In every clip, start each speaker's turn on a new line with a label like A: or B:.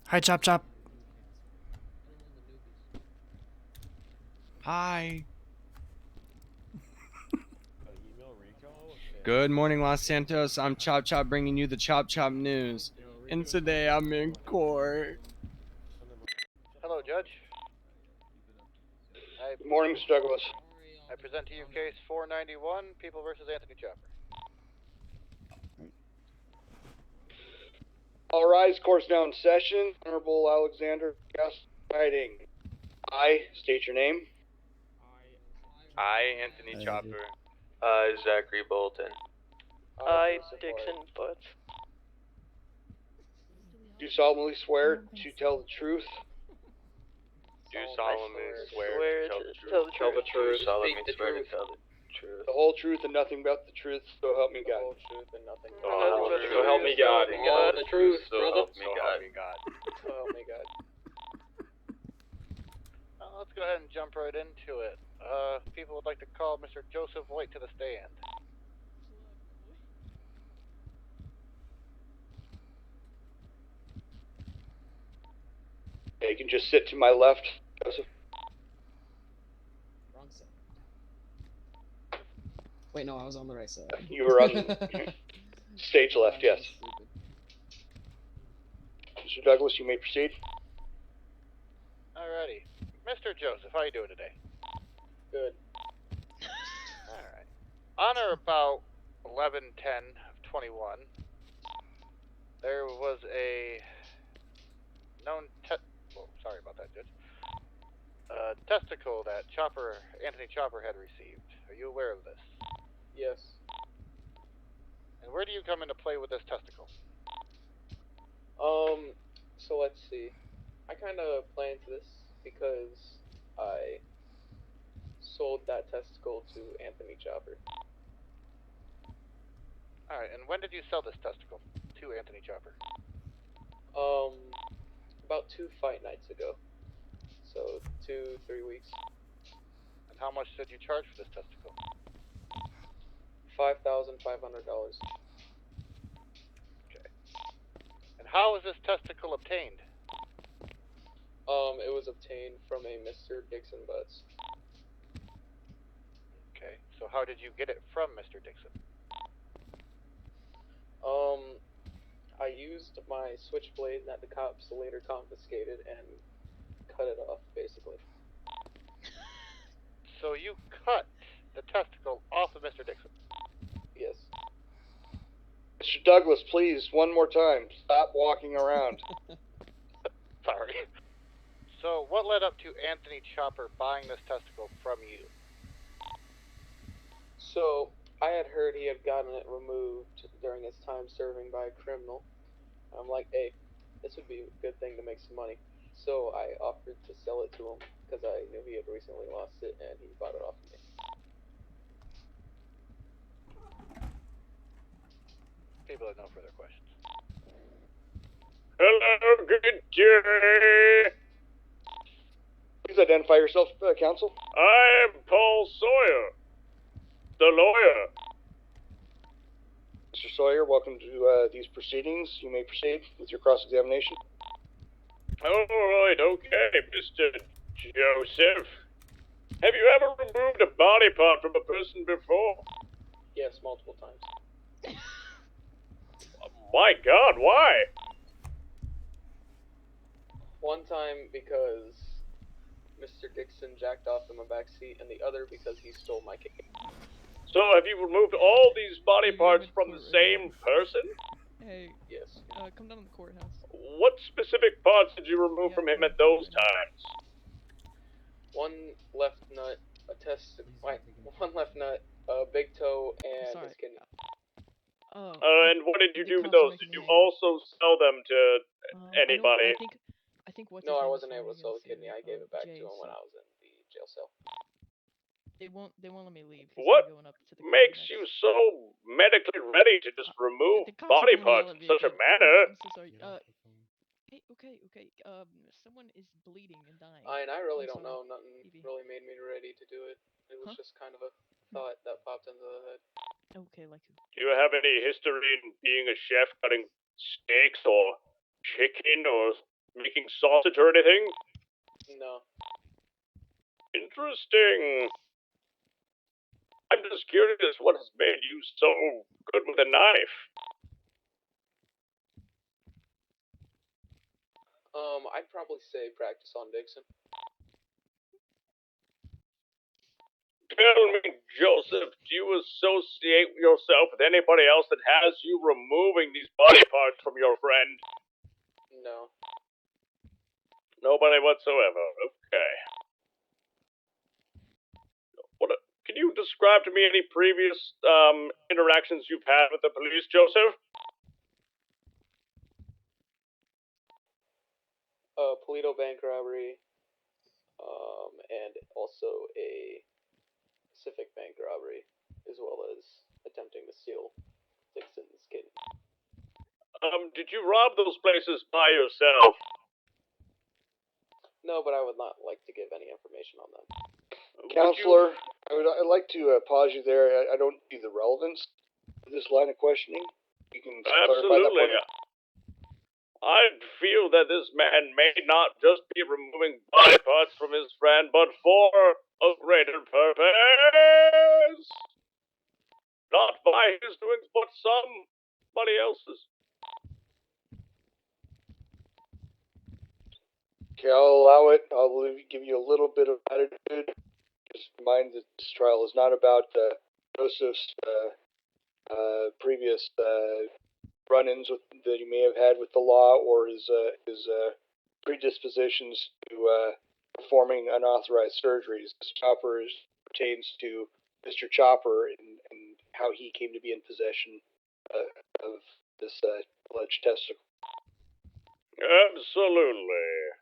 A: Hi, Chop Chop. Hi. Good morning, Los Santos. I'm Chop Chop bringing you the Chop Chop news. And today I'm in court.
B: Hello, Judge.
C: Good morning, Mr. Douglas.
B: I present to you case 491, People versus Anthony Chopper.
C: All rise, court's now in session. Honorable Alexander Gaslighting. I state your name.
D: I, Anthony Chopper. Zachary Bolton.
E: I, Dixon Butts.
C: Do solemnly swear to tell the truth.
D: Do solemnly swear to
E: tell the truth.
D: Do solemnly swear to tell the truth.
C: The whole truth and nothing but the truth, so help me God.
B: The whole truth and nothing
D: So help me God.
B: God.
E: The truth,
D: So
E: brother.
D: help me God.
B: So help me God. Let's go ahead and jump right into it. People would like to call Mr. Joseph White to the stand.
C: Yeah, you can just sit to my left, Joseph.
F: Wrong side. Wait, no, I was on the right side.
C: You were on stage left, yes. Mr. Douglas, you may proceed.
B: Alrighty. Mr. Joseph, how you doing today?
E: Good.
B: Alright. On or about 11/10/21, there was a known sorry about that, Judge. Testicle that Anthony Chopper had received. Are you aware of this?
E: Yes.
B: And where do you come into play with this testicle?
E: So let's see. I kind of planned this because I sold that testicle to Anthony Chopper.
B: Alright, and when did you sell this testicle to Anthony Chopper?
E: About 2 fight nights ago. So 2-3 weeks.
B: And how much did you charge for this testicle?
E: $5,500.
B: Okay. And how was this testicle obtained?
E: It was obtained from a Mr. Dixon Butts.
B: Okay, so how did you get it from Mr. Dixon?
E: I used my switchblade that the cops later confiscated and cut it off, basically.
B: So you cut the testicle off of Mr. Dixon?
E: Yes.
C: Mr. Douglas, please, one more time. Stop walking around.
B: Sorry. So what led up to Anthony Chopper buying this testicle from you?
E: So, I had heard he had gotten it removed during his time serving by a criminal. I'm like, hey, this would be a good thing to make some money. So I offered to sell it to him because I knew he had recently lost it and he bought it off of me.
B: People have no further questions.
D: Hello, good day.
C: Please identify yourself, counsel.
D: I am Paul Sawyer, the lawyer.
C: Mr. Sawyer, welcome to these proceedings. You may proceed with your cross-examination.
D: All right, okay, Mr. Joseph. Have you ever removed a body part from a person before?
E: Yes, multiple times.
D: My God, why?
E: One time because Mr. Dixon jacked off in my backseat, and the other because he stole my cake.
D: So have you removed all these body parts from the same person?
G: Hey,
E: Yes.
G: come down to the courthouse.
D: What specific parts did you remove from him at those times?
E: One left nut, one left nut, a big toe, and his kidney.
G: Oh.
D: And what did you do with those? Did you also sell them to anybody?
G: I think what's
E: No,
G: his
E: I
G: name
E: wasn't
G: was
E: able to sell the kidney. I gave it back to him when I was in the jail cell.
G: They won't let me leave.
D: What
G: going up to the
D: makes you so medically ready to just remove body parts in such a manner?
G: I'm so sorry. Okay. Someone is bleeding and dying.
E: And I really
G: I'm
E: don't
G: sorry,
E: know. Nothing
G: Evie.
E: really made me ready to do it. It was
G: Huh?
E: just kind of a thought that popped into the head.
G: Okay, like who?
D: Do you have any history in being a chef cutting steaks or chicken or making sausage or anything?
E: No.
D: Interesting. I'm just curious what has made you so good with a knife.
E: I'd probably say practice on Dixon.
D: Tell me, Joseph, do you associate yourself with anybody else that has you removing these body parts from your friend?
E: No.
D: Nobody whatsoever. Okay. Can you describe to me any previous interactions you've had with the police, Joseph?
E: Polito bank robbery, and also a Pacific bank robbery, as well as attempting to steal Dixon's kidney.
D: Did you rob those places by yourself?
E: No, but I would not like to give any information on them.
C: Counselor, I'd like to pause you there. I don't see the relevance of this line of questioning. You can clarify that
D: Absolutely.
C: point.
D: I feel that this man may not just be removing body parts from his friend, but for a greater purpose. Not by his doings, but somebody else's.
C: Okay, I'll allow it. I'll give you a little bit of attitude. Just mind that this trial is not about Joseph's previous run-ins that he may have had with the law or his predispositions to performing unauthorized surgeries. This chopper pertains to Mr. Chopper and how he came to be in possession of this alleged testicle.
D: Absolutely.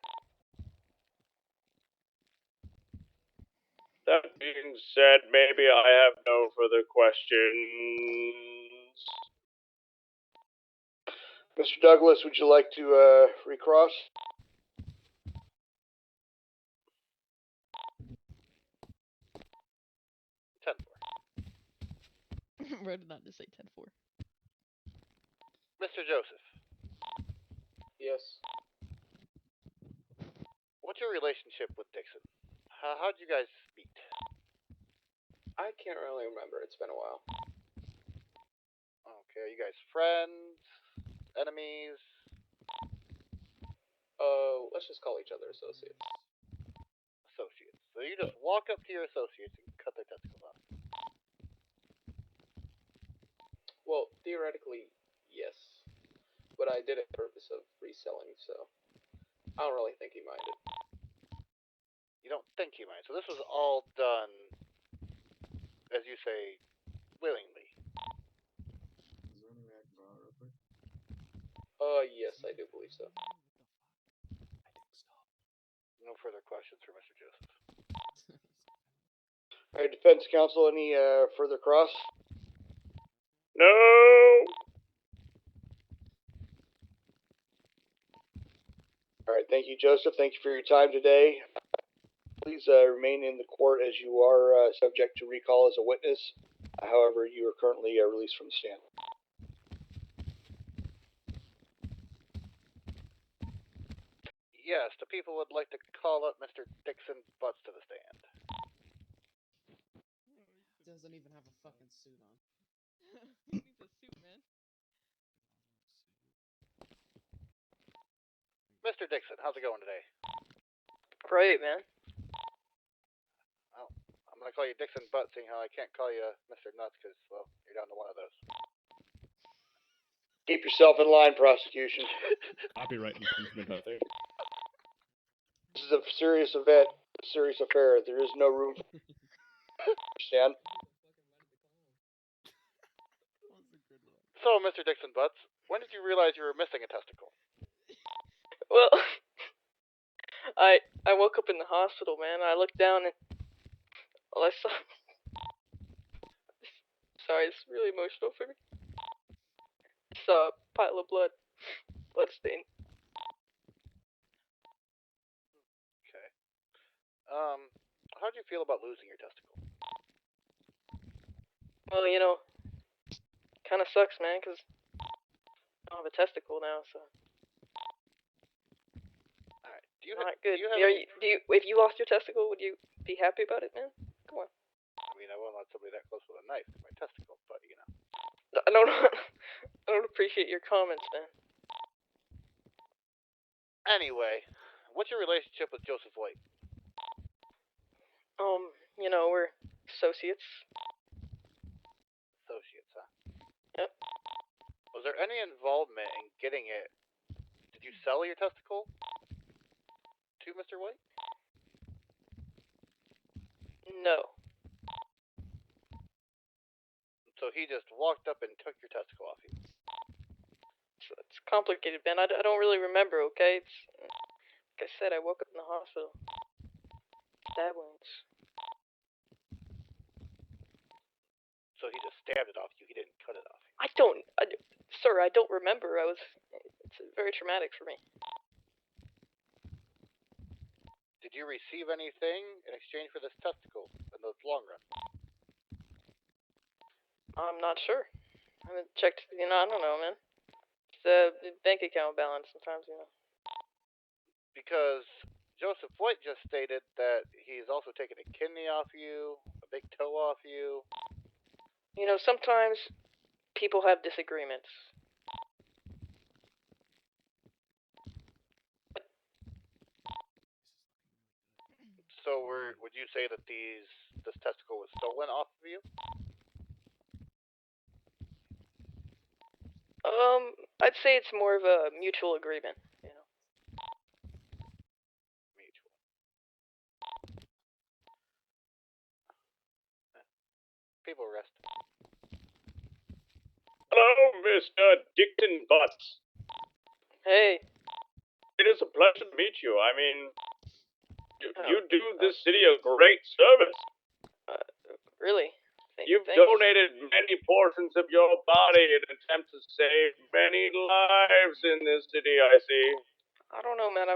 D: That being said, maybe I have no further questions.
C: Mr. Douglas, would you like to recross?
G: Wrote it down to say 10-4.
B: Mr. Joseph,
E: Yes.
B: what's your relationship with Dixon? How'd you guys meet?
E: I can't really remember. It's been a while.
B: Okay, are you guys friends? Enemies?
E: Let's just call each other associates.
B: Associates. So you just walk up to your associates and cut their testicles off.
E: Well, theoretically, yes. But I did it for the purpose of reselling, so I don't really think he minded.
B: You don't think he might. So this was all done, as you say, willingly.
E: Yes, I do believe so.
B: No further questions for Mr. Joseph.
C: All right, defense counsel, any further cross?
D: No!
C: All right, thank you, Joseph. Thank you for your time today. Please remain in the court as you are subject to recall as a witness. However, you are currently released from the stand.
B: Yes, the people would like to call up Mr. Dixon Butts to the stand.
F: Doesn't even have a fucking suit on.
G: He needs a suit, man.
B: Mr. Dixon, how's it going today?
H: Great, man.
B: Well, I'm going to call you Dixon Butts, seeing how I can't call you Mr. Nuts because, well, you're down to one of those.
C: Keep yourself in line, prosecution.
D: Copyright infringement, I think.
C: This is a serious event, a serious affair. There is no room for understand?
B: So, Mr. Dixon Butts, when did you realize you were missing a testicle?
H: Well, I woke up in the hospital, man. I looked down and all I saw. Sorry, it's really emotional for me. I saw a pile of blood stain.
B: How'd you feel about losing your testicle?
H: Well, you know, kind of sucks, man, because I don't have a testicle now, so.
B: Alright,
H: Not good.
B: Do you have any...
H: If you lost your testicle, would you be happy about it, man? Come on.
B: I mean, I won't let somebody that close with a knife to my testicle, but, you know.
H: I don't I don't appreciate your comments, man.
B: Anyway, what's your relationship with Joseph White?
H: You know, we're associates.
B: Associates, huh?
H: Yep.
B: Was there any involvement in getting it? Did you sell your testicle to Mr. White?
H: No.
B: So he just walked up and took your testicle off you?
H: It's complicated, Ben. I don't really remember, okay? It's, like I said, I woke up in the hospital. Stab wounds.
B: So he just stabbed it off you, he didn't cut it off you?
H: Sir, I don't remember. It's very traumatic for me.
B: Did you receive anything in exchange for this testicle in the long run?
H: I'm not sure. I haven't checked, I don't know, man. It's the bank account balance sometimes,
B: Because Joseph White just stated that he's also taken a kidney off you, a big toe off you.
H: Sometimes people have disagreements.
B: So would you say that this testicle was stolen off of you?
H: I'd say it's more of a mutual agreement,
B: Mutual. People rest.
D: Hello, Mr. Dixon Butts.
H: Hey.
D: It is a pleasure to meet you. I mean, you do this city a great service.
H: Really?
D: You've
H: Thanks.
D: donated many portions of your body in an attempt to save many lives in this city, I see.
H: I don't know, man.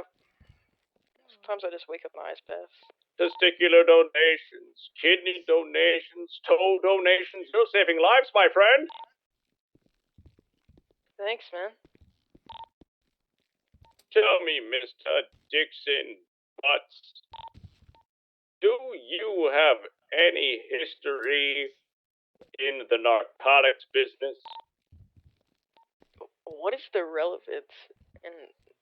H: Sometimes I just wake up and eyes pass.
D: Testicular donations, kidney donations, toe donations. You're saving lives, my friend.
H: Thanks, man.
D: Tell me, Mr. Dixon Butts, do you have any history in the narcotics business?
H: What is the relevance in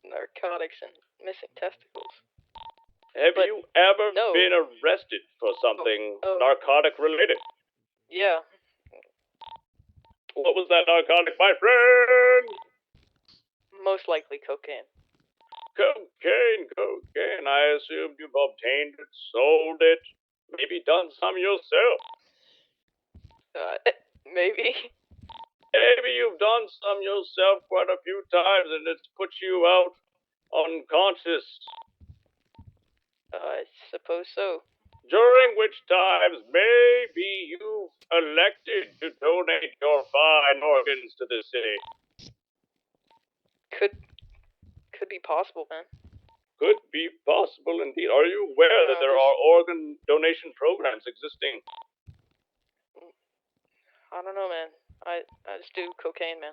H: narcotics and missing testicles?
D: Have you ever been arrested for something narcotic related?
H: Yeah.
D: What was that narcotic, my friend?
H: Most likely cocaine.
D: Cocaine. I assume you've obtained it, sold it, maybe done some yourself.
H: Maybe.
D: Maybe you've done some yourself quite a few times and it's put you out unconscious.
H: I suppose so.
D: During which times maybe you've elected to donate your fine organs to the city.
H: Could be possible, man.
D: Could be possible indeed. Are you aware that there are organ donation programs existing?
H: I don't know, man. I just do cocaine, man.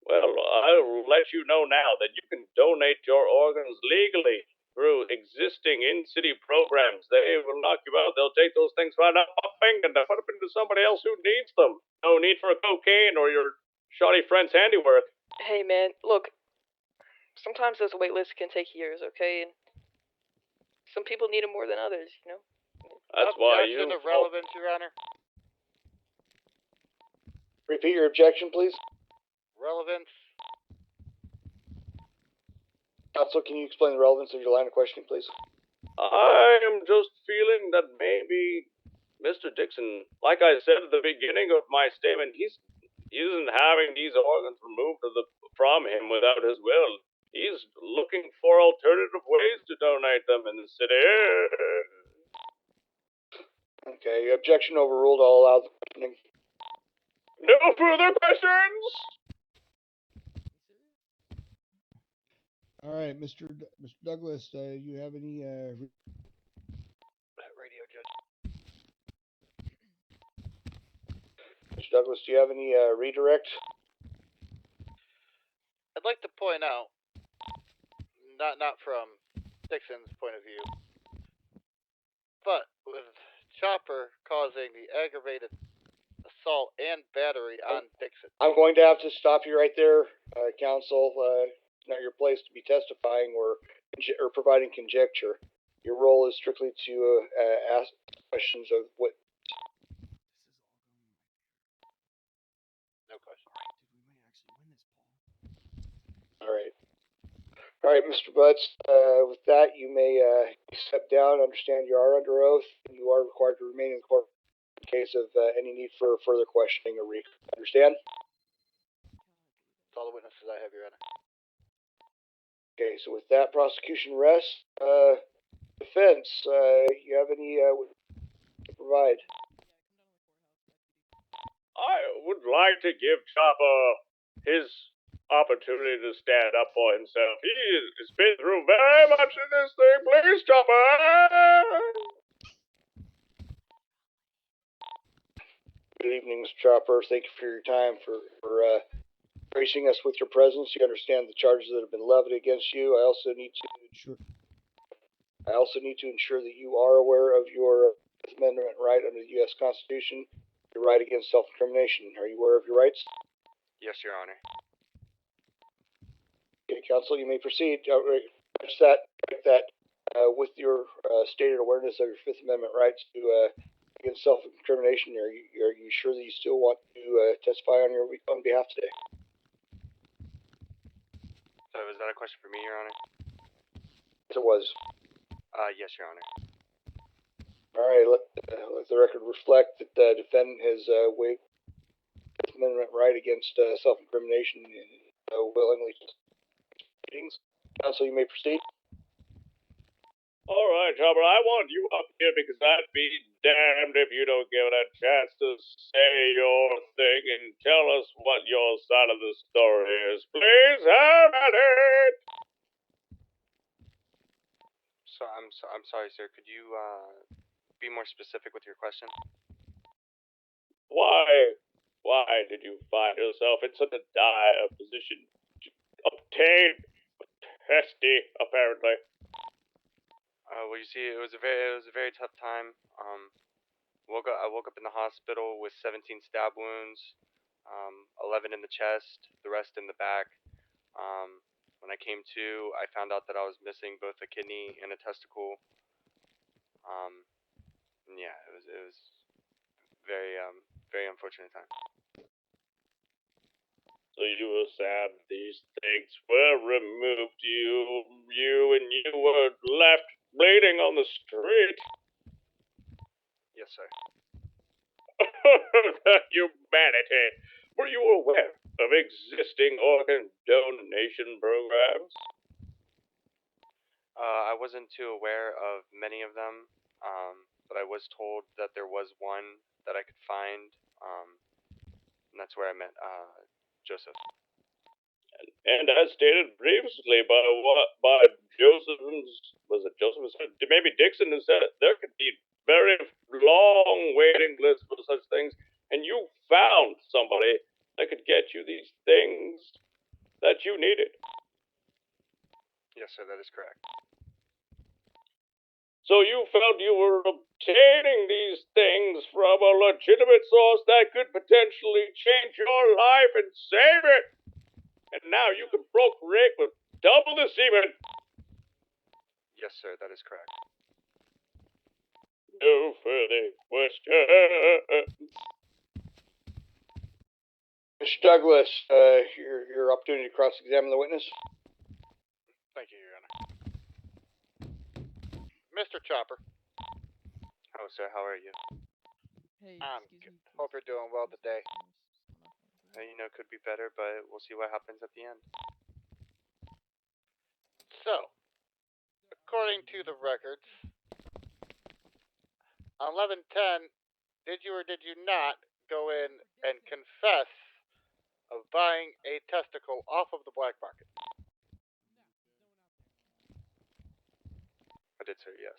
D: Well, I'll let you know now that you can donate your organs legally through existing in-city programs. They will knock you out. They'll take those things right out of my finger and put them into somebody else who needs them. No need for cocaine or your shoddy friend's handiwork.
H: Hey, man, look. Sometimes those wait lists can take years, okay? And some people need them more than others,
D: That's why
B: Objection of relevance, Your Honor.
C: Repeat your objection, please.
B: Relevance.
C: Counsel, can you explain the relevance of your line of questioning, please?
D: I am just feeling that maybe Mr. Dixon, like I said at the beginning of my statement, he isn't having these organs removed from him without his will. He's looking for alternative ways to donate them in the city.
C: Okay, objection overruled. I'll allow the questioning.
D: No further questions?
I: All right, Mr. Douglas, you have any
B: Radio judge.
C: Mr. Douglas, do you have any redirect?
B: I'd like to point out, not from Dixon's point of view, but with Chopper causing the aggravated assault and battery on Dixon.
C: I'm going to have to stop you right there, counsel. It's not your place to be testifying or providing conjecture. Your role is strictly to ask questions of what.
B: No question.
C: All right. All right, Mr. Butts. With that, you may step down. Understand you are under oath, and you are required to remain in court in case of any need for further questioning or understand?
B: That's all the witnesses I have, Your Honor.
C: Okay, so with that, prosecution rests. Defense, you have any to provide?
D: I would like to give Chopper his opportunity to stand up for himself. He has been through very much in this thing. Please, Chopper!
C: Good evening, Mr. Chopper. Thank you for your time, for gracing us with your presence. You understand the charges that have been levied against you. I also need to ensure that you are aware of your Fifth Amendment right under the U.S. Constitution, your right against self-incrimination. Are you aware of your rights?
A: Yes, Your Honor.
C: Okay, counsel, you may proceed. Catch that with your stated awareness of your Fifth Amendment rights to against self-incrimination. Are you sure that you still want to testify on behalf today?
A: So was that a question for me, Your Honor?
C: Yes, it was.
A: Yes, Your Honor.
C: All right, let the record reflect that the defendant has waived Fifth Amendment right against self-incrimination and willingly proceedings. Counsel, you may proceed.
D: All right, Chopper, I want you up here because I'd be damned if you don't give it a chance to say your thing and tell us what your side of the story is. Please have at it!
A: So I'm sorry, sir. Could you be more specific with your question?
D: Why did you find yourself in such a dire position to obtain a testy, apparently?
A: Well, you see, it was a very tough time. I woke up in the hospital with 17 stab wounds, 11 in the chest, the rest in the back. When I came to, I found out that I was missing both a kidney and a testicle. And yeah, it was very unfortunate time.
D: So you were sad these things were removed, you were left bleeding on the street.
A: Yes, sir.
D: The humanity! Were you aware of existing organ donation programs?
A: I wasn't too aware of many of them, but I was told that there was one that I could find, and that's where I met Joseph.
D: And as stated previously by Joseph, was it Joseph? Maybe Dixon has said it. There could be very long waiting lists for such things, and you found somebody that could get you these things that you needed.
A: Yes, sir, that is correct.
D: So you felt you were obtaining these things from a legitimate source that could potentially change your life and save it. And now you can procreate with double the semen.
A: Yes, sir, that is correct.
D: No further questions.
C: Mr. Douglas, your opportunity to cross-examine the witness.
B: Thank you, Your Honor. Mr. Chopper.
A: Oh, sir, how are you?
G: Hey,
B: I'm
G: excuse
B: good.
G: me.
B: Hope you're doing well today.
A: Could be better, but we'll see what happens at the end.
B: So, according to the records, on 11/10, did you or did you not go in and confess of buying a testicle off of the black market?
A: I did, sir, yes.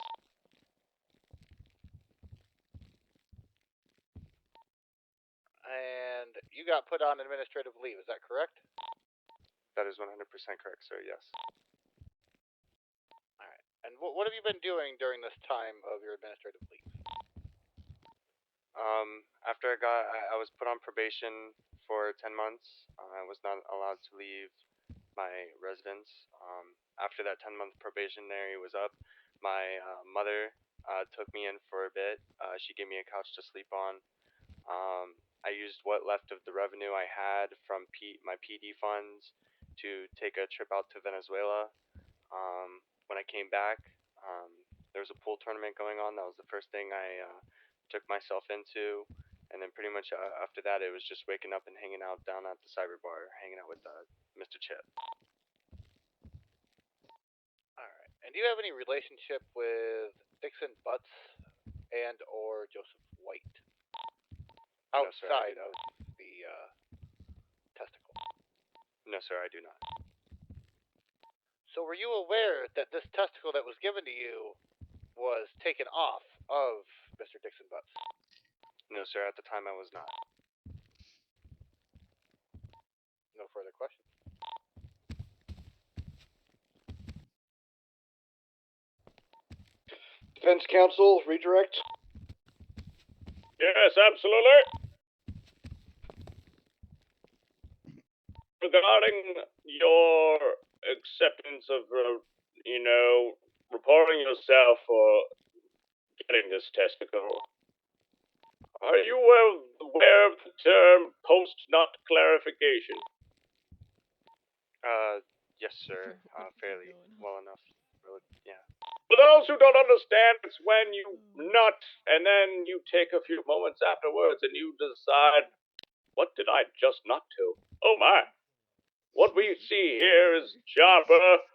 B: And you got put on administrative leave, is that correct?
A: That is 100% correct, sir, yes.
B: Alright. And what have you been doing during this time of your administrative leave?
A: After I was put on probation for 10 months. I was not allowed to leave my residence. After that 10-month probationary was up, my mother took me in for a bit. She gave me a couch to sleep on. I used what left of the revenue I had from my PD funds to take a trip out to Venezuela. When I came back, there was a pool tournament going on. That was the first thing I took myself into. And then pretty much after that, it was just waking up and hanging out down at the cyber bar, hanging out with Mr. Chip.
B: Alright. And do you have any relationship with Dixon Butts and or Joseph White?
A: No, sir, I
B: Outside
A: do
B: of
A: not.
B: the testicle.
A: No, sir, I do not.
B: So were you aware that this testicle that was given to you was taken off of Mr. Dixon Butts?
A: No, sir, at the time I was not.
B: No further questions.
C: Defense counsel, redirect.
D: Yes, absolutely. Regarding your acceptance of, reporting yourself for getting this testicle, are you aware of the term post-nut clarification?
A: Yes, sir, fairly well enough. Really, yeah.
D: For those who don't understand, it's when you nut and then you take a few moments afterwards and you decide, what did I just nut to? Oh my. What we see here is Chopper,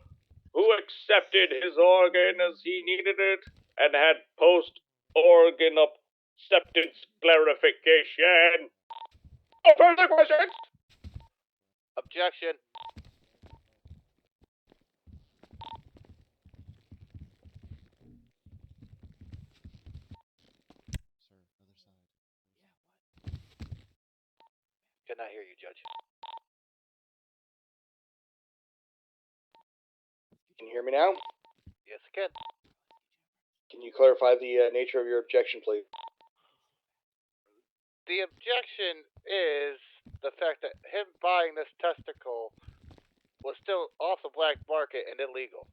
D: who accepted his organ as he needed it and had post-organ acceptance clarification. No further questions?
B: Objection.
F: Sir, other side. Yeah, what?
B: Cannot hear you, Judge.
C: Can you hear me now?
B: Yes, I can.
C: Can you clarify the nature of your objection, please?
B: The objection is the fact that him buying this testicle was still off the black market and illegal.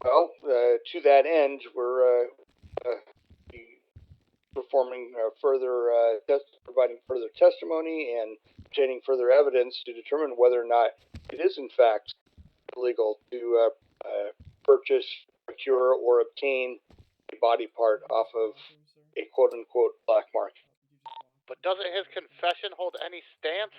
C: Well, to that end, we're performing providing further testimony and obtaining further evidence to determine whether or not it is in fact illegal to purchase, procure, or obtain a body part off of a quote-unquote black market.
B: But doesn't his confession hold any stance?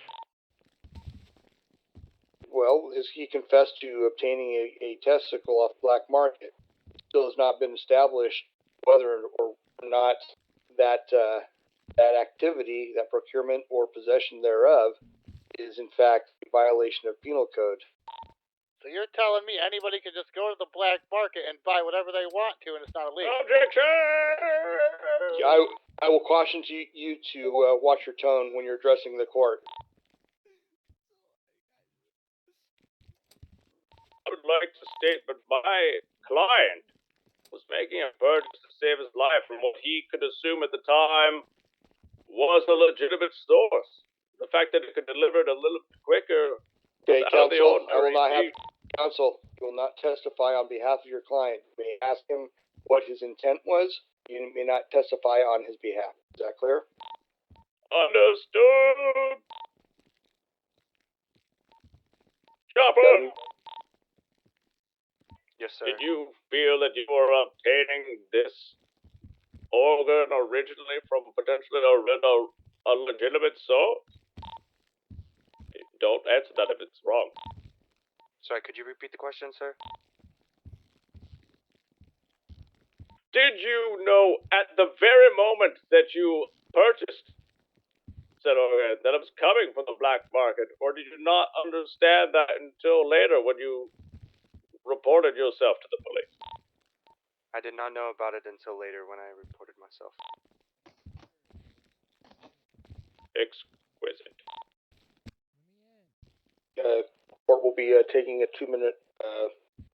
C: Well, he confessed to obtaining a testicle off black market. It still has not been established whether or not that activity, that procurement or possession thereof, is in fact a violation of penal code.
B: So you're telling me anybody can just go to the black market and buy whatever they want to and it's not illegal?
D: Objection!
C: I will caution you to watch your tone when you're addressing the court.
D: I would like to state that my client was making a purchase to save his life from what he could assume at the time was a legitimate source. The fact that it could deliver it a little bit quicker.
C: Okay,
D: Out of the
C: counsel, I will
D: ordinary
C: not have
D: indeed.
C: counsel. You will not testify on behalf of your client. You may ask him what his intent was. You may not testify on his behalf. Is that clear?
D: Understood. Chopper,
A: Yes, sir.
D: did you feel that you were obtaining this organ originally from potentially a legitimate source? Don't answer that if it's wrong.
A: Sorry, could you repeat the question, sir?
D: Did you know at the very moment that you purchased that it was coming from the black market, or did you not understand that until later when you reported yourself to the police?
A: I did not know about it until later when I reported myself.
D: Exquisite.
C: Court will be taking a 2-minute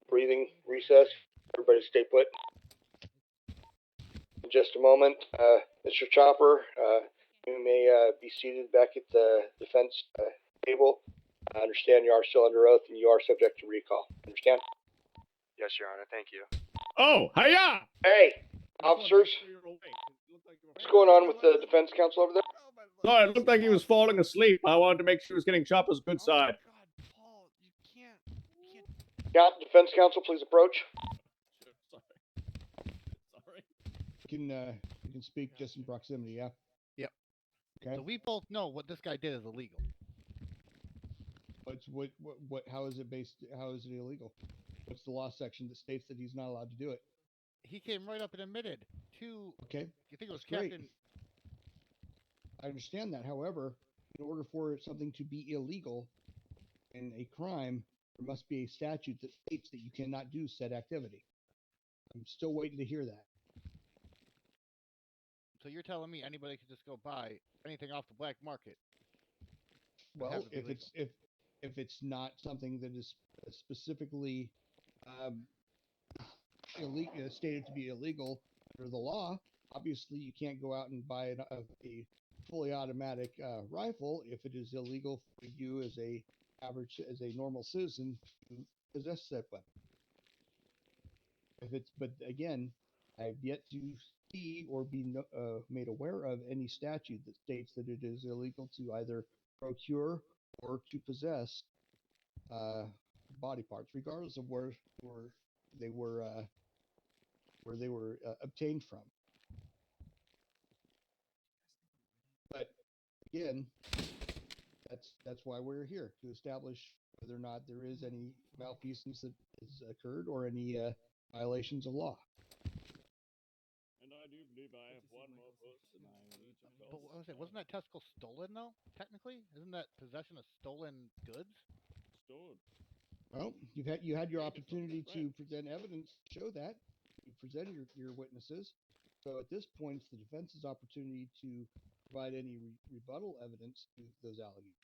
C: breathing recess. Everybody stay put. In just a moment, Mr. Chopper, you may be seated back at the defense table. I understand you are still under oath and you are subject to recall. Understand?
A: Yes, Your Honor. Thank you.
J: Oh, hiya!
C: Hey, officers, what's going on with the defense counsel over there?
J: Sorry, it looked like he was falling asleep. I wanted to make sure he was getting Chopper's good side.
F: God, Paul, you can't.
C: Defense counsel, please approach.
J: Sorry.
I: You can speak just in proximity, yeah?
F: Yep.
I: Okay.
F: So we both know what this guy did is illegal.
I: How is it based, how is it illegal? What's the law section that states that he's not allowed to do it?
F: He came right up and admitted to,
I: Okay.
F: I think it was
I: That's great.
F: Captain.
I: I understand that. However, in order for something to be illegal and a crime, there must be a statute that states that you cannot do said activity. I'm still waiting to hear that.
F: So you're telling me anybody could just go buy anything off the black market?
I: Well, if it's not something that is specifically stated to be illegal under the law, obviously you can't go out and buy a fully automatic rifle if it is illegal for you as a normal citizen to possess said weapon. But again, I've yet to see or be made aware of any statute that states that it is illegal to either procure or to possess body parts, regardless of where they were obtained from. But again, that's why we're here, to establish whether or not there is any malfeasance that has occurred or any violations of law.
D: And I do believe I have one more person I need to
F: But what was it? Wasn't that testicle stolen though? Technically, isn't that possession of stolen goods?
D: Stolen.
I: Well, you had your opportunity to present evidence to show that. You presented your witnesses. So at this point, it's the defense's opportunity to provide any rebuttal evidence to those allegations.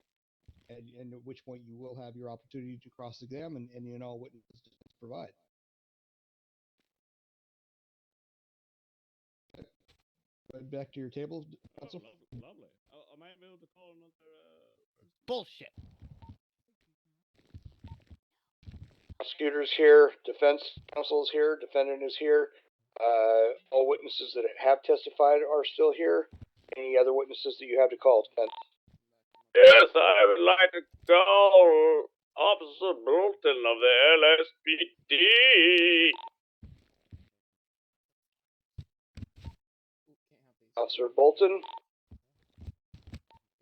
I: And at which point you will have your opportunity to cross-examine any and all witnesses to provide. Back to your table, counsel.
D: Lovely. I might be able to call another.
F: Bullshit.
C: Prosecutor's here, defense counsel is here, defendant is here. All witnesses that have testified are still here. Any other witnesses that you have to call, defense?
D: Yes, I would like to call Officer Bolton of the LSPD.
C: Officer Bolton?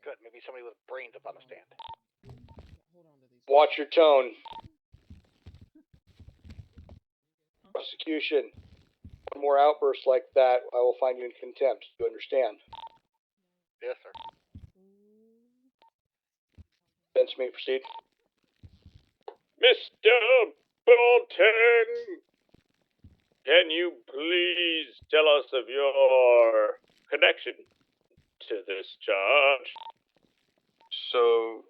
B: Good, maybe somebody with brains up on the stand.
C: Watch your tone. Prosecution. One more outburst like that, I will find you in contempt. Do you understand?
B: Yes, sir.
C: Defense may proceed.
D: Mr. Bolton, can you please tell us of your connection to this charge?
K: So,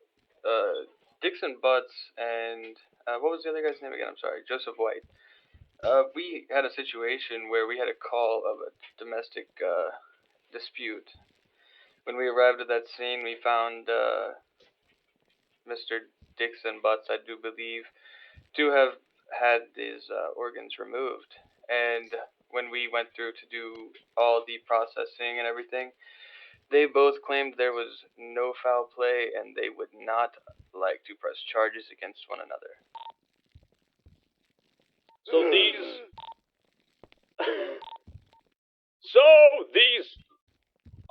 K: Dixon Butts and, what was the other guy's name again? I'm sorry, Joseph White. We had a situation where we had a call of a domestic, dispute. When we arrived at that scene, we found, Mr. Dixon Butts, I do believe, to have had his, organs removed. And when we went through to do all the processing and everything, they both claimed there was no foul play and they would not like to press charges against one another.
D: So these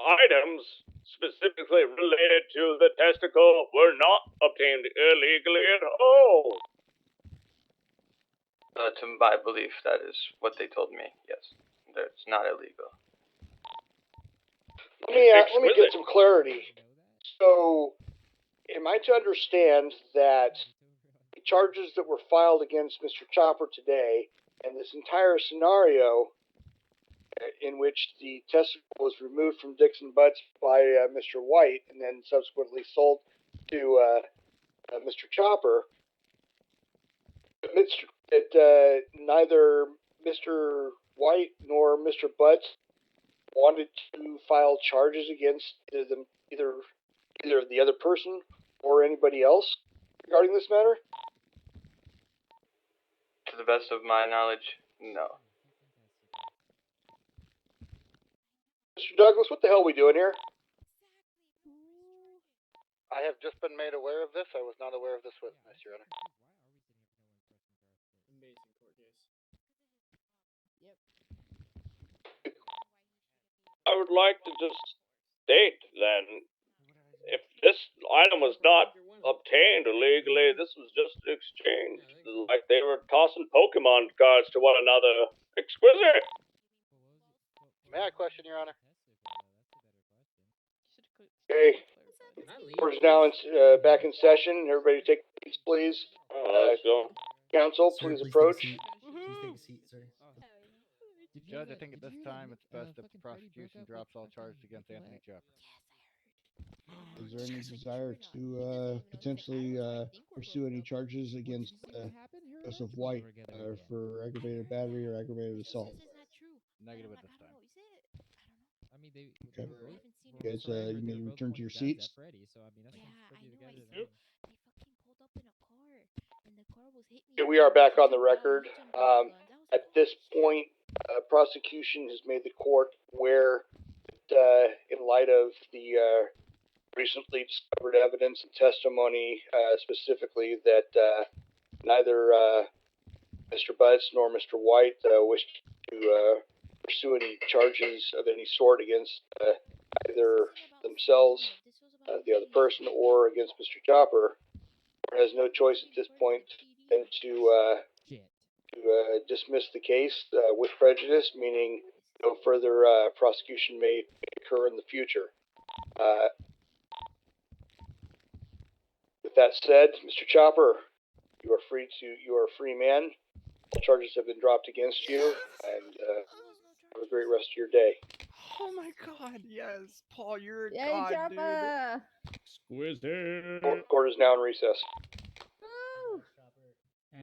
D: items specifically related to the testicle were not obtained illegally at all.
K: To my belief, that is what they told me, yes. It's not illegal.
C: Let me get some clarity. So, am I to understand that the charges that were filed against Mr. Chopper today and this entire scenario in which the testicle was removed from Dixon Butts by Mr. White and then subsequently sold to Mr. Chopper, that neither Mr. White nor Mr. Butts wanted to file charges against either the other person or anybody else regarding this matter?
K: To the best of my knowledge, no.
C: Mr. Douglas, what the hell are we doing here?
B: I have just been made aware of this. I was not aware of this witness, Your Honor.
L: Amazing court case.
D: I would like to just state then, if this item was not obtained illegally, this was just exchanged. Like they were tossing Pokemon cards to one another. Exquisite!
B: May I question, Your Honor?
C: Okay. Court is now back in session. Everybody take seats, please.
D: Let's go.
C: Counsel,
M: Sir,
C: please
M: take a
C: approach.
M: seat. Please take a seat, sir.
F: Judge, I think at this time it's best if the prosecution drops all charges against Anthony Chopper.
I: Is there any desire to potentially pursue any charges against Joseph White for aggravated battery or aggravated assault?
F: Negative at this time.
I: Okay. You guys, you may return to your seats.
C: Okay, we are back on the record. At this point, prosecution has made the court aware that, in light of the recently discovered evidence and testimony, specifically that neither Mr. Butts nor Mr. White wished to pursue any charges of any sort against either themselves, the other person, or against Mr. Chopper, has no choice at this point than to dismiss the case with prejudice, meaning no further prosecution may occur in the future. With that said, Mr. Chopper, you are a free man. All charges have been dropped against you, and have a great rest of your day.
J: Oh my god, yes. Paul, you're a
N: Yay,
J: god,
N: Chopper!
J: dude. Exquisite.
C: Court is now in recess.